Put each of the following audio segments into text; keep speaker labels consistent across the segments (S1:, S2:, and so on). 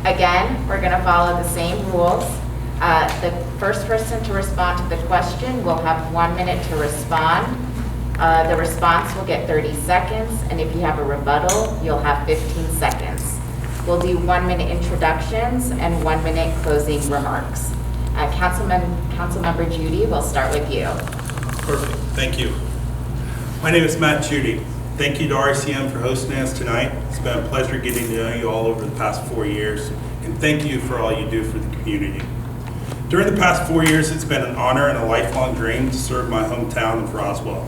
S1: Again, we're going to follow the same rules. The first person to respond to the question will have 1 minute to respond. The response will get 30 seconds, and if you have a rebuttal, you'll have 15 seconds. We'll do 1 minute introductions and 1 minute closing remarks. Councilmember Judy, we'll start with you.
S2: Perfect, thank you. My name is Judy. Thank you to RCM for hosting us tonight. It's been a pleasure getting to know you all over the past 4 years, and thank you for all you do for the community. During the past 4 years, it's been an honor and a lifelong dream to serve my hometown of Roswell.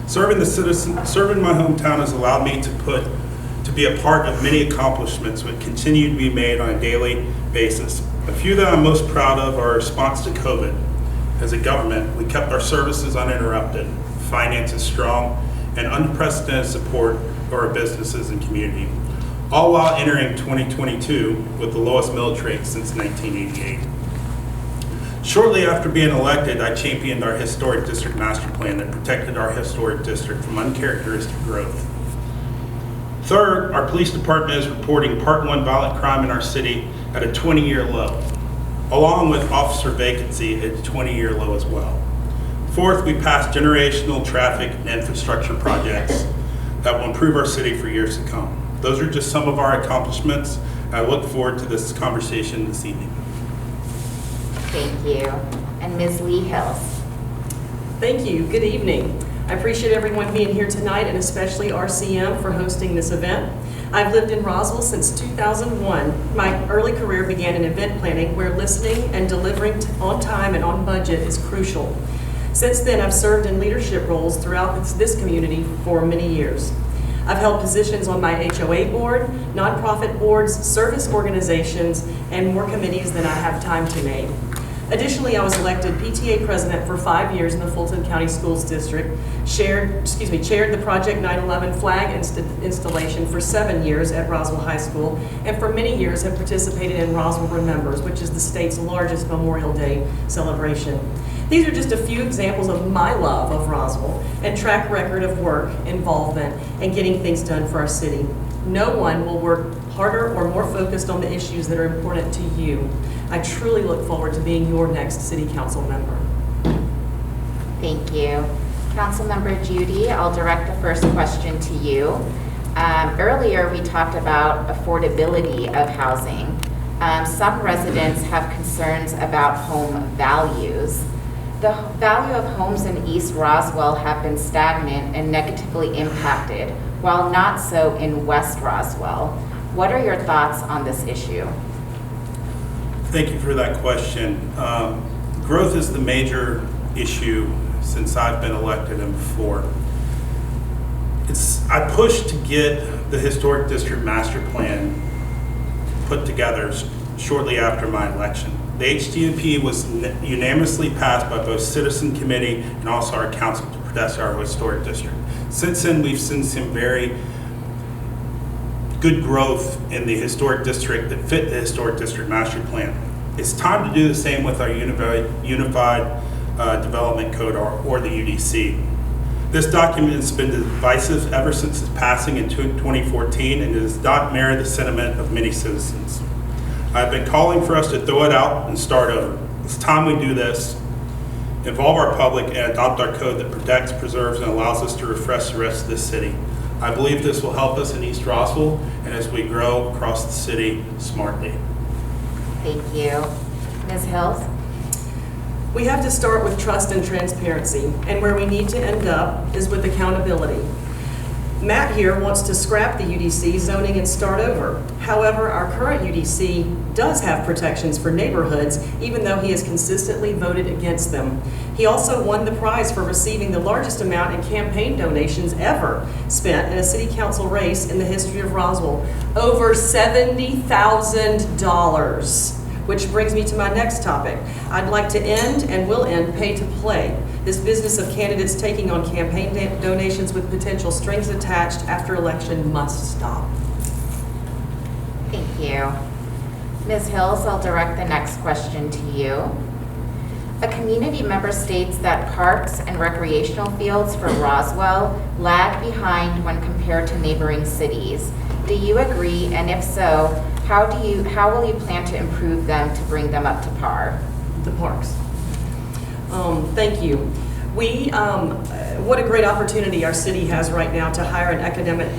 S2: Serving my hometown has allowed me to be a part of many accomplishments that continue to be made on a daily basis. A few that I'm most proud of are our response to COVID. As a government, we kept our services uninterrupted, finances strong, and unprecedented support for our businesses and community, all while entering 2022 with the lowest millage rate since 1988. Shortly after being elected, I championed our historic district master plan that protected our historic district from uncharacteristic growth. Third, our police department is reporting Part 1 violent crime in our city at a 20-year low, along with officer vacancy at a 20-year low as well. Fourth, we passed generational traffic and infrastructure projects that will improve our city for years to come. Those are just some of our accomplishments. I look forward to this conversation this evening.
S1: Thank you. And Ms. Lee Hills.
S3: Thank you. Good evening. I appreciate everyone being here tonight, and especially RCM for hosting this event. I've lived in Roswell since 2001. My early career began in event planning, where listening and delivering on time and on budget is crucial. Since then, I've served in leadership roles throughout this community for many years. I've held positions on my HOA board, nonprofit boards, service organizations, and more committees than I have time to name. Additionally, I was elected PTA president for 5 years in the Fulton County Schools District, chaired the Project 9/11 flag installation for 7 years at Roswell High School, and for many years have participated in Roswell Remembers, which is the state's largest Memorial Day celebration. These are just a few examples of my love of Roswell and track record of work, involvement, and getting things done for our city. No one will work harder or more focused on the issues that are important to you. I truly look forward to being your next city council member.
S1: Thank you. Councilmember Judy, I'll direct the first question to you. Earlier, we talked about affordability of housing. Some residents have concerns about home values. The value of homes in East Roswell have been stagnant and negatively impacted, while not so in West Roswell. What are your thoughts on this issue?
S2: Thank you for that question. Growth is the major issue since I've been elected and before. I pushed to get the Historic District Master Plan put together shortly after my election. The HDMP was unanimously passed by both Citizen Committee and also our council to protect our historic district. Since then, we've seen some very good growth in the historic district that fit the Historic District Master Plan. It's time to do the same with our Unified Development Code, or the UDC. This document has been divisive ever since its passing in 2014, and it does not mirror the sentiment of many citizens. I've been calling for us to throw it out and start over. It's time we do this, involve our public, and adopt our code that protects, preserves, and allows us to refresh the rest of the city. I believe this will help us in East Roswell and as we grow across the city smartly.
S1: Thank you. Ms. Hills?
S3: We have to start with trust and transparency, and where we need to end up is with accountability. Matt here wants to scrap the UDC zoning and start over. However, our current UDC does have protections for neighborhoods, even though he has consistently voted against them. He also won the prize for receiving the largest amount in campaign donations ever spent in a city council race in the history of Roswell, over $70,000. Which brings me to my next topic. I'd like to end and will end pay to play. This business of candidates taking on campaign donations with potential strings attached after election must stop.
S1: Thank you. Ms. Hills, I'll direct the next question to you. A community member states that parks and recreational fields for Roswell lag behind when compared to neighboring cities. Do you agree? And if so, how will you plan to improve them to bring them up to par?
S3: The parks. Thank you. What a great opportunity our city has right now to hire an economic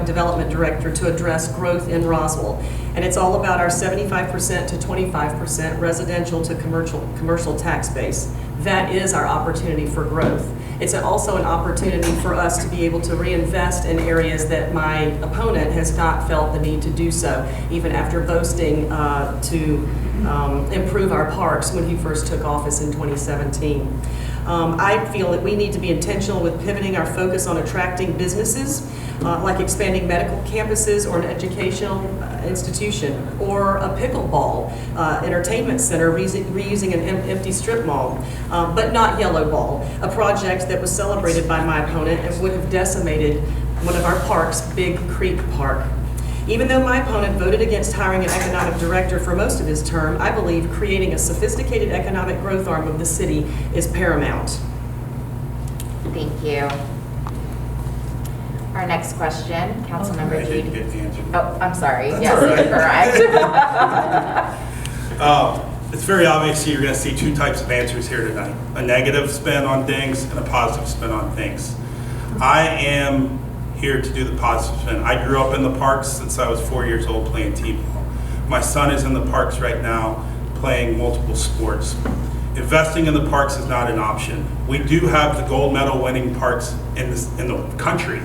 S3: development director to address growth in Roswell. And it's all about our 75% to 25% residential to commercial tax base. That is our opportunity for growth. It's also an opportunity for us to be able to reinvest in areas that my opponent has not felt the need to do so, even after boasting to improve our parks when he first took office in 2017. I feel that we need to be intentional with pivoting our focus on attracting businesses, like expanding medical campuses or an educational institution, or a pickleball entertainment center reusing an empty strip mall, but not Yellow Ball, a project that was celebrated by my opponent and would have decimated one of our parks, Big Creek Park. Even though my opponent voted against hiring an economic director for most of his term, I believe creating a sophisticated economic growth arm of the city is paramount.
S1: Thank you. Our next question, Councilmember
S2: I didn't
S1: Judy.
S2: get the answer.
S1: Oh, I'm sorry.
S2: That's
S1: Yes,
S2: all right.
S1: correct.
S2: It's very obvious you're going to see two types of answers here tonight. A negative spin on things and a positive spin on things. I am here to do the positive spin. I grew up in the parks since I was 4 years old playing t-ball. My son is in the parks right now playing multiple sports. Investing in the parks is not an option. We do have the gold medal winning parks in the country.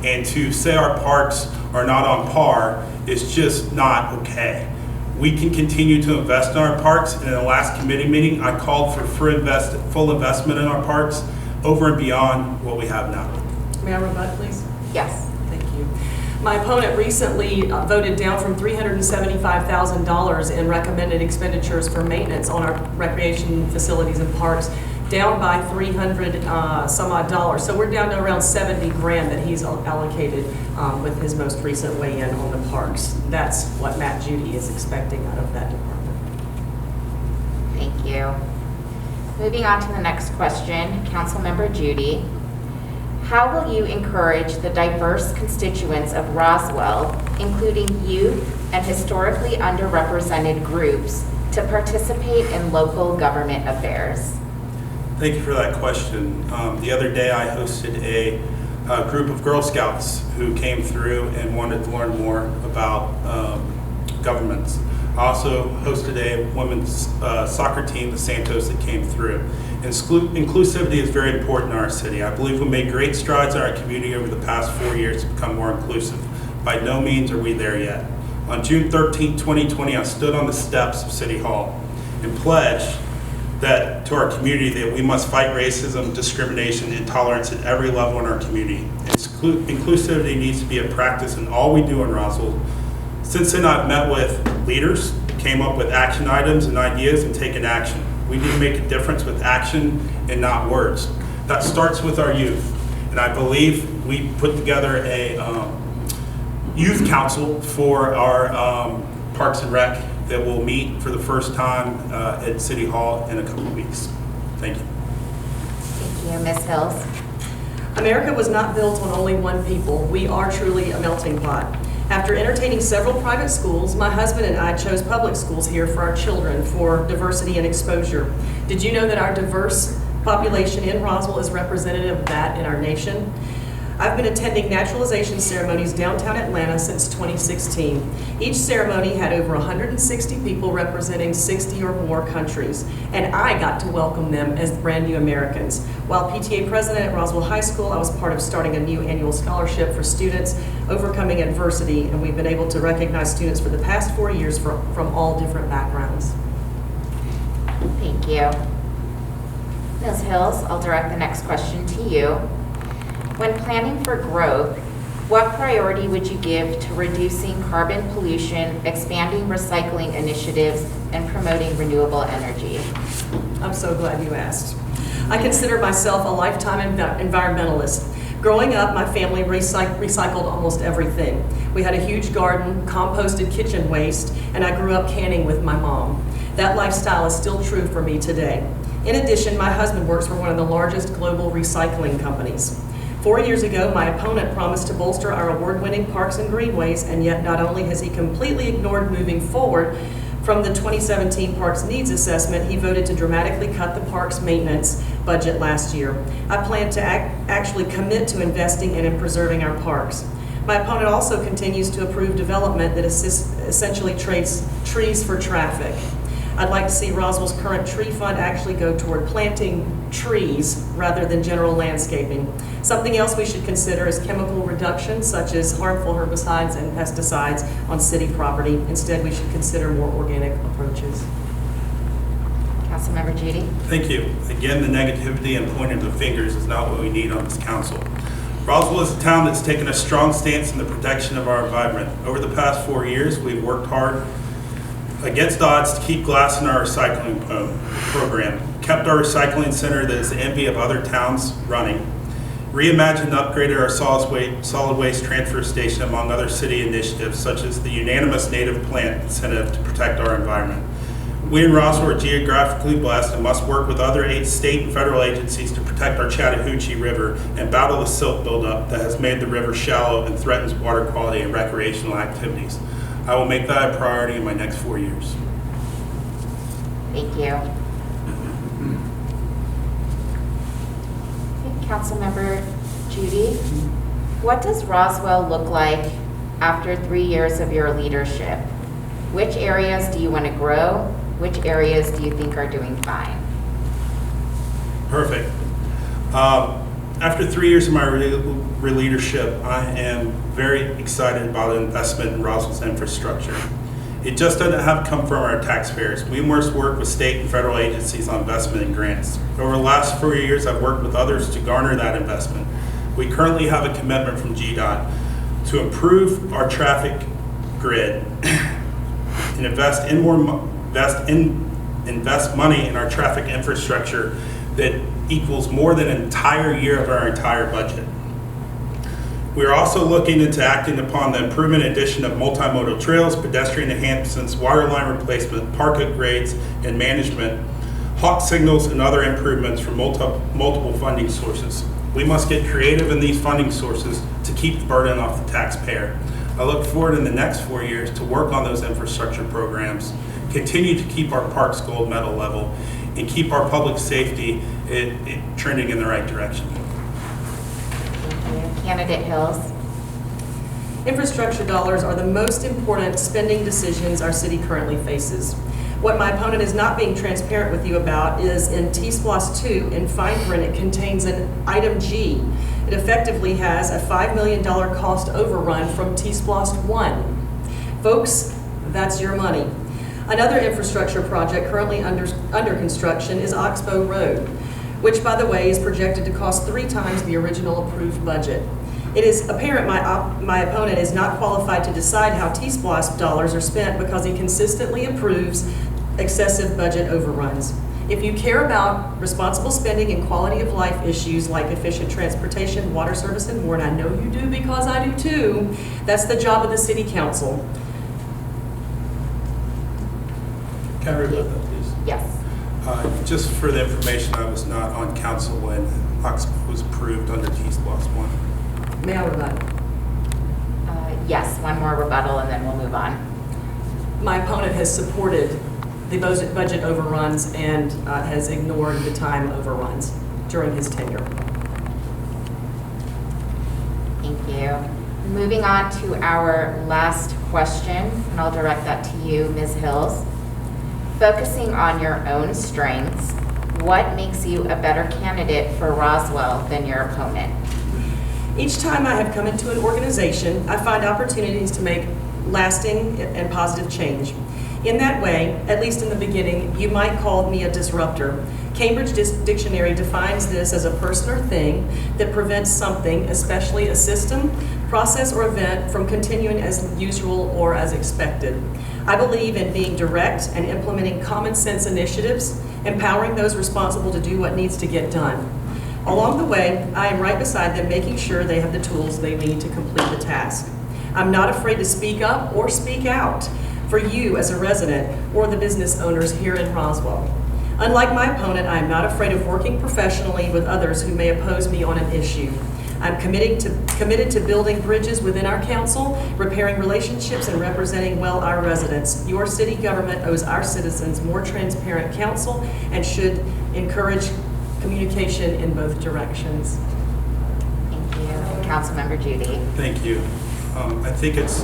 S2: And to say our parks are not on par is just not okay. We can continue to invest in our parks. And in the last committee meeting, I called for full investment in our parks over and beyond what we have now.
S3: May I rebut, please?
S1: Yes.
S3: Thank you. My opponent recently voted down from $375,000 in recommended expenditures for maintenance on our recreation facilities and parks, down by 300 some odd dollars. So we're down to around 70 grand that he's allocated with his most recent weigh-in on the parks. That's what Matt Judy is expecting out of that department.
S1: Thank you. Moving on to the next question, Councilmember Judy. How will you encourage the diverse constituents of Roswell, including youth and historically underrepresented groups, to participate in local government affairs?
S2: Thank you for that question. The other day I hosted a group of Girl Scouts who came through and wanted to learn more about governments. I also hosted a women's soccer team, the Santos, that came through. Inclusivity is very important in our city. I believe we made great strides in our community over the past 4 years to become more inclusive. By no means are we there yet. On June 13, 2020, I stood on the steps of City Hall and pledged that to our community that we must fight racism, discrimination, intolerance at every level in our community. Inclusivity needs to be a practice in all we do in Roswell. Since then, I've met with leaders, came up with action items and ideas, and taken action. We need to make a difference with action and not words. That starts with our youth. And I believe we put together a youth council for our Parks and Rec that will meet for the first time at City Hall in a couple of weeks. Thank you.
S1: Thank you. Ms. Hills.
S3: America was not built on only one people. We are truly a melting pot. After entertaining several private schools, my husband and I chose public schools here for our children for diversity and exposure. Did you know that our diverse population in Roswell is representative of that in our nation? I've been attending naturalization ceremonies downtown Atlanta since 2016. Each ceremony had over 160 people representing 60 or more countries, and I got to welcome them as brand new Americans. While PTA president at Roswell High School, I was part of starting a new annual scholarship for students overcoming adversity, and we've been able to recognize students for the past 4 years from all different backgrounds.
S1: Thank you. Ms. Hills, I'll direct the next question to you. When planning for growth, what priority would you give to reducing carbon pollution, expanding recycling initiatives, and promoting renewable energy?
S3: I'm so glad you asked. I consider myself a lifetime environmentalist. Growing up, my family recycled almost everything. We had a huge garden, composted kitchen waste, and I grew up canning with my mom. That lifestyle is still true for me today. In addition, my husband works for one of the largest global recycling companies. 4 years ago, my opponent promised to bolster our award-winning parks and greenways, and yet not only has he completely ignored moving forward from the 2017 Parks Needs Assessment, he voted to dramatically cut the parks maintenance budget last year. I plan to actually commit to investing and in preserving our parks. My opponent also continues to approve development that essentially trades trees for traffic. I'd like to see Roswell's current tree fund actually go toward planting trees rather than general landscaping. Something else we should consider is chemical reduction, such as harmful herbicides and pesticides on city property. Instead, we should consider more organic approaches.
S1: Councilmember Judy.
S2: Thank you. Again, the negativity and pointing the fingers is not what we need on this council. Roswell is a town that's taken a strong stance in the protection of our environment. Over the past 4 years, we've worked hard against odds to keep glass in our recycling program, kept our recycling center that is the envy of other towns running, reimagined and upgraded our solid waste transfer station, among other city initiatives, such as the unanimous native plant incentive to protect our environment. We in Roswell are geographically blessed and must work with other state and federal agencies to protect our Chattahoochee River and battle the silt buildup that has made the river shallow and threatens water quality and recreational activities. I will make that a priority in my next 4 years.
S1: Thank you. Councilmember Judy, what does Roswell look like after 3 years of your leadership? Which areas do you want to grow? Which areas do you think are doing fine?
S2: Perfect. After 3 years of my leadership, I am very excited about investment in Roswell's infrastructure. It just doesn't have to come from our taxpayers. We must work with state and federal agencies on investment and grants. Over the last 4 years, I've worked with others to garner that investment. We currently have a commitment from JUDY to improve our traffic grid and invest money in our traffic infrastructure that equals more than an entire year of our entire budget. We are also looking into acting upon the improvement and addition of multimodal trails, pedestrian enhancements, water line replacement, park upgrades and management, hawk signals, and other improvements from multiple funding sources. We must get creative in these funding sources to keep the burden off the taxpayer. I look forward in the next 4 years to work on those infrastructure programs, continue to keep our parks gold medal level, and keep our public safety trending in the right direction.
S1: Thank you. Candidate Hills.
S3: Infrastructure dollars are the most important spending decisions our city currently faces. What my opponent is not being transparent with you about is in T-SPLOS 2, in fine print, it contains an item G. It effectively has a $5 million cost overrun from T-SPLOS 1. Folks, that's your money. Another infrastructure project currently under construction is Oxbow Road, which, by the way, is projected to cost 3 times the original approved budget. It is apparent my opponent is not qualified to decide how T-SPLOS dollars are spent because he consistently approves excessive budget overruns. If you care about responsible spending and quality of life issues like efficient transportation, water service, and more, and I know you do because I do too, that's the job of the City Council.
S2: Can I rebut that, please?
S1: Yes.
S2: Just for the information, I was not on council when Oxbow was approved under T-SPLOS 1.
S3: May I rebut?
S1: Yes, one more rebuttal and then we'll move on.
S3: My opponent has supported the budget overruns and has ignored the time overruns during his tenure.
S1: Thank you. Moving on to our last question, and I'll direct that to you, Ms. Hills. Focusing on your own strengths, what makes you a better candidate for Roswell than your opponent?
S3: Each time I have come into an organization, I find opportunities to make lasting and positive change. In that way, at least in the beginning, you might call me a disruptor. Cambridge Dictionary defines this as a person or thing that prevents something, especially a system, process, or event, from continuing as usual or as expected. I believe in being direct and implementing common sense initiatives, empowering those responsible to do what needs to get done. Along the way, I am right beside them, making sure they have the tools they need to complete the task. I'm not afraid to speak up or speak out for you as a resident or the business owners here in Roswell. Unlike my opponent, I am not afraid of working professionally with others who may oppose me on an issue. I'm committed to building bridges within our council, repairing relationships, and representing well our residents. Your city government owes our citizens more transparent counsel and should encourage communication in both directions.
S1: Thank you. Councilmember Judy.
S2: Thank you. I think it's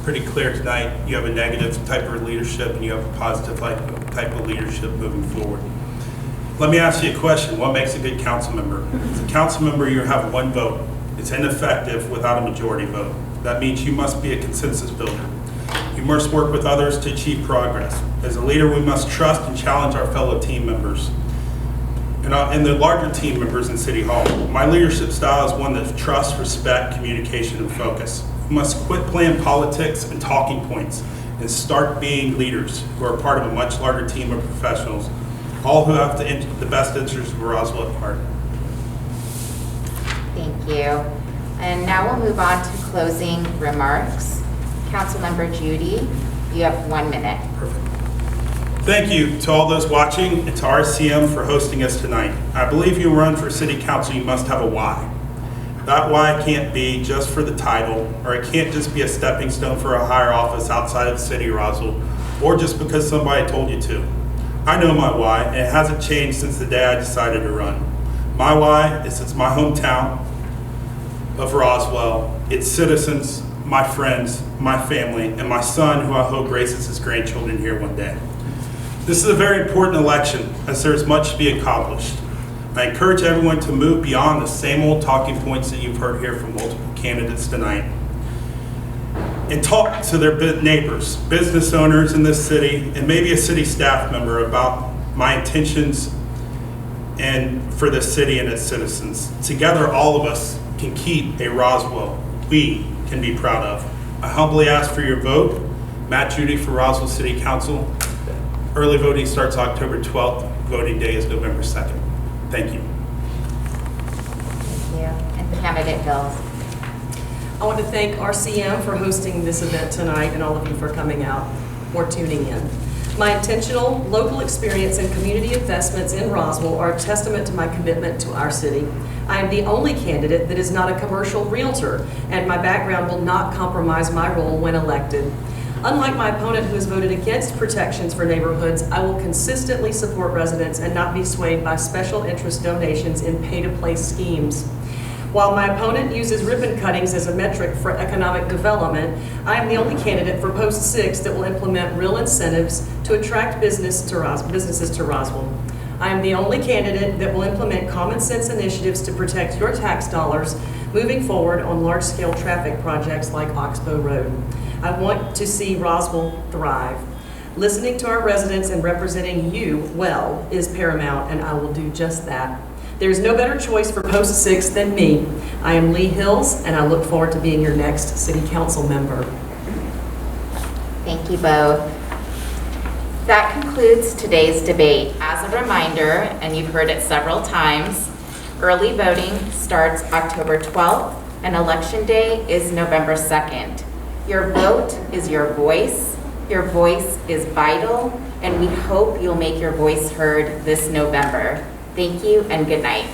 S2: pretty clear tonight you have a negative type of leadership and you have a positive type of leadership moving forward. Let me ask you a question. What makes a good council member? As a council member, you have one vote. It's ineffective without a majority vote. That means you must be a consensus builder. You must work with others to achieve progress. As a leader, we must trust and challenge our fellow team members and the larger team members in City Hall. My leadership style is one that trusts, respect, communication, and focus. We must quit playing politics and talking points and start being leaders who are part of a much larger team of professionals, all who have the best interests of Roswell at heart.
S1: Thank you. And now we'll move on to closing remarks. Councilmember Judy, you have 1 minute.
S2: Perfect. Thank you to all those watching and to RCM for hosting us tonight. I believe you run for City Council, you must have a why. That why can't be just for the title, or it can't just be a stepping stone for a higher office outside of the city of Roswell, or just because somebody told you to. I know my why, and it hasn't changed since the day I decided to run. My why is it's my hometown of Roswell, its citizens, my friends, my family, and my son, who I hope raises his grandchildren here one day. This is a very important election, as there is much to be accomplished. I encourage everyone to move beyond the same old talking points that you've heard here from multiple candidates tonight, and talk to their neighbors, business owners in this city, and maybe a city staff member about my intentions and for the city and its citizens. Together, all of us can keep a Roswell we can be proud of. I humbly ask for your vote. Matt Judy for Roswell City Council. Early voting starts October 12th. Voting day is November 2nd. Thank you.
S1: Thank you. And Candidate Hills.
S3: I want to thank RCM for hosting this event tonight and all of you for coming out or tuning in. My intentional local experience and community investments in Roswell are a testament to my commitment to our city. I am the only candidate that is not a commercial realtor, and my background will not compromise my role when elected. Unlike my opponent who has voted against protections for neighborhoods, I will consistently support residents and not be swayed by special interest donations in pay-to-play schemes. While my opponent uses ribbon cuttings as a metric for economic development, I am the only candidate for Post 6 that will implement real incentives to attract businesses to Roswell. I am the only candidate that will implement common sense initiatives to protect your tax dollars moving forward on large-scale traffic projects like Oxbow Road. I want to see Roswell thrive. Listening to our residents and representing you well is paramount, and I will do just that. There is no better choice for Post 6 than me. I am Lee Hills, and I look forward to being your next City Council member.
S1: Thank you both. That concludes today's debate. As a reminder, and you've heard it several times, early voting starts October 12th, and Election Day is November 2nd. Your vote is your voice. Your voice is vital, and we hope you'll make your voice heard this November. Thank you and good night.